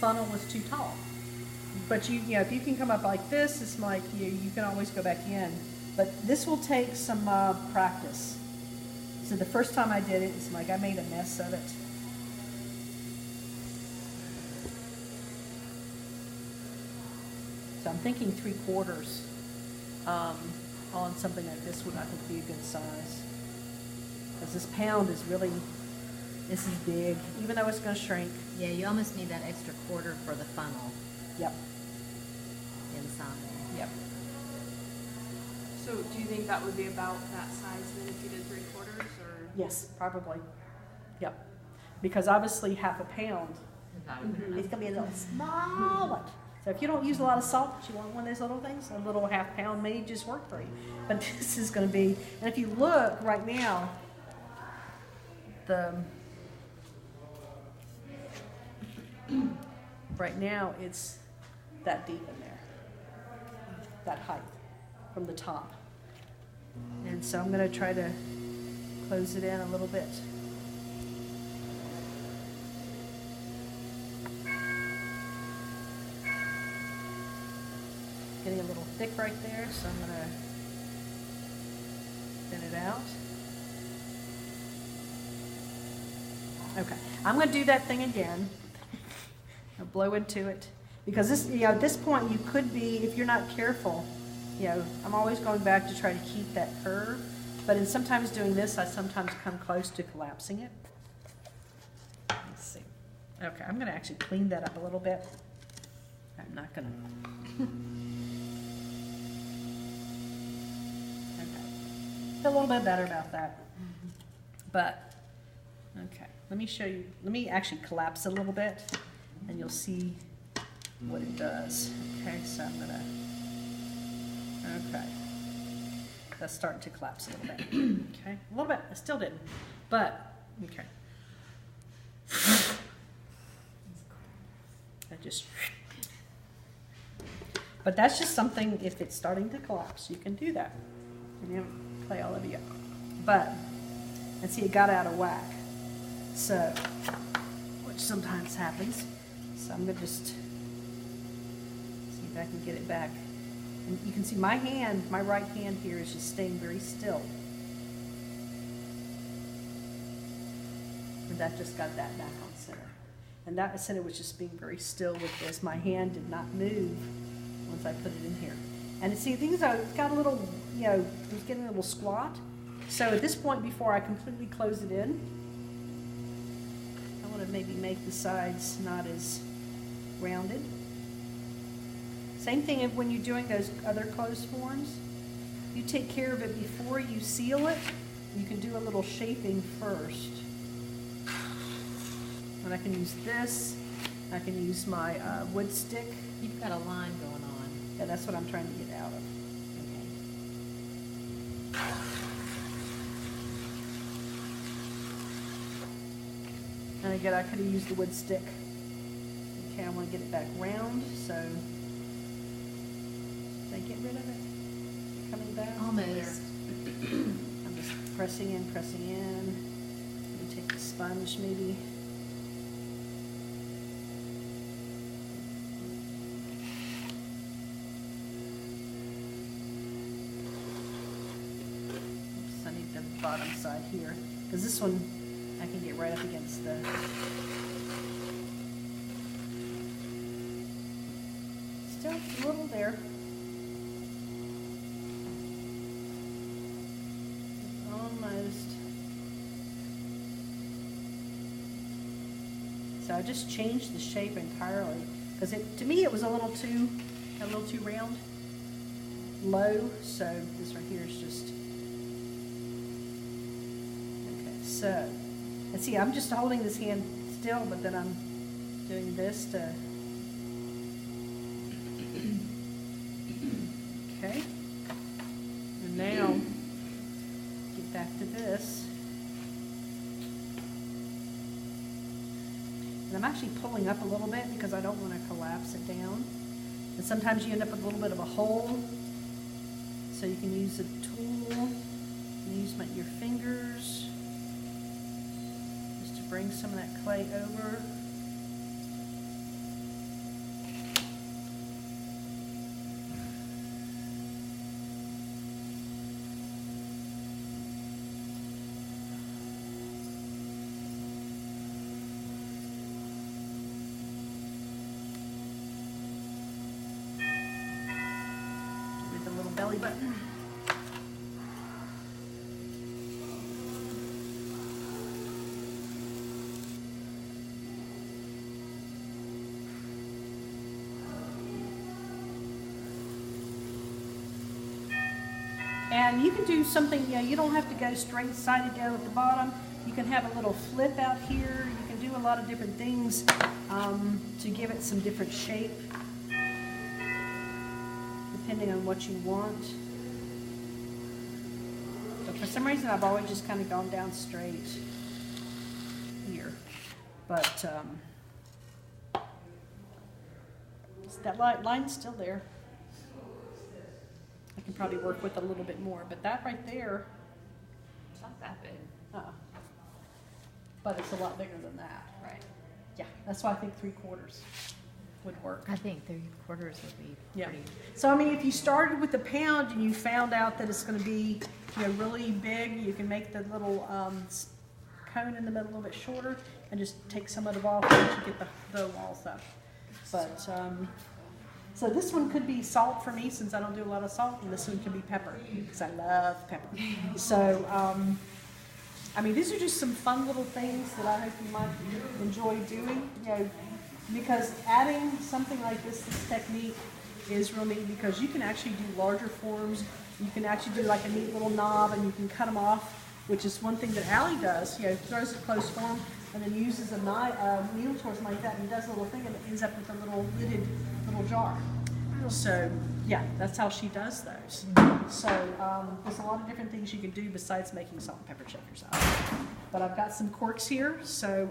funnel was too tall. But you know, if you can come up like this, it's like you can always go back in. But this will take some practice. So the first time I did it, it's like I made a mess of it. So I'm thinking 3/4 on something like this would, I think, be a good size. Because this pound is really, this is big, even though it's going to shrink. Yeah, you almost need that extra quarter for the funnel. Yep. Inside. Yep. So do you think that would be about that size then if you did 3/4 or? Yes, probably. Yep. Because obviously 1/2 pound, it's going to be a little small one. So if you don't use a lot of salt, but you want one of those little things, a little 1/2 pound may just work for you. But this is going to be, and if you look right now, right now it's that deep in there, that height from the top. And so I'm going to try to close it in a little bit. Getting a little thick right there, so I'm going to thin it out. Okay, I'm going to do that thing again. I'll blow into it. Because this, you know, at this point you could be, if you're not careful, you know, I'm always going back to try to keep that curve. But in sometimes doing this, I sometimes come close to collapsing it. Let's see. Okay, I'm going to actually clean that up a little bit. I'm not going to. Okay. Feel a little bit better about that. But, okay, let me show you. Let me actually collapse it a little bit, and you'll see what it does. Okay, so I'm going to. Okay. That's starting to collapse a little bit. Okay, a little bit. I still didn't, but okay. I just. But that's just something. If it's starting to collapse, you can do that. And you don't play all over you. But and see, it got out of whack. So, which sometimes happens. So I'm gonna just see if I can get it back. And you can see my hand, my right hand here is just staying very still. And that just got that back on center. And that, I said, it was just being very still with this. My hand did not move once I put it in here. And see, things are, it's got a little, you know, it's getting a little squat. So at this point, before I completely close it in, I want to maybe make the sides not as rounded. Same thing when you're doing those other closed forms. You take care of it before you seal it. You can do a little shaping first. And I can use this. I can use my wood stick. You've got a line going on. Yeah, that's what I'm trying to get out of. Okay. And again, I could have used the wood stick. Okay, I want to get it back round, so. Did I get rid of it? Coming back? Almost. I'm just pressing in, pressing in. Let me take the sponge maybe. Oops, I need the bottom side here. Because this one, I can get right up against the... Still a little there. Almost. So I just changed the shape entirely because to me it was a little too round, low. So this right here is just okay. So and see, I'm just holding this hand still, but then I'm doing this to okay. And now. Back to this. And I'm actually pulling up a little bit because I don't want to collapse it down. And sometimes you end up with a little bit of a hole. So you can use a tool. You can use your fingers just to bring some of that clay over. belly button. And you can do something, you don't have to go straight sided down at the bottom. You can have a little flip out here. You can do a lot of different things to give it some different shape, depending on what you want. But for some reason, I've always just kind of gone down straight here. But that line's still there. I can probably work with a little bit more, but that right there, It's not that big. but it's a lot bigger than that. Right. Yeah, that's why I think 3/4 would work. I think 3/4 would be Yeah. pretty. So I mean, if you started with the pound and you found out that it's going to be, really big, you can make the little cone in the middle a little bit shorter and just take some of it off once you get the walls up. But so this one could be salt for me since I don't do a lot of salt, and this one could be pepper because I love pepper. So I mean, these are just some fun little things that I hope you might enjoy doing. Because adding something like this technique is real neat because you can actually do larger forms. You can actually do like a neat little knob and you can cut them off, which is one thing that Allie does. Throws a closed form and then uses a needle tool or something like that and does a little thing and it ends up with a little lidded little jar. So yeah, that's how she does those. So there's a lot of different things you can do besides making salt and pepper shakers. But I've got some corks here, so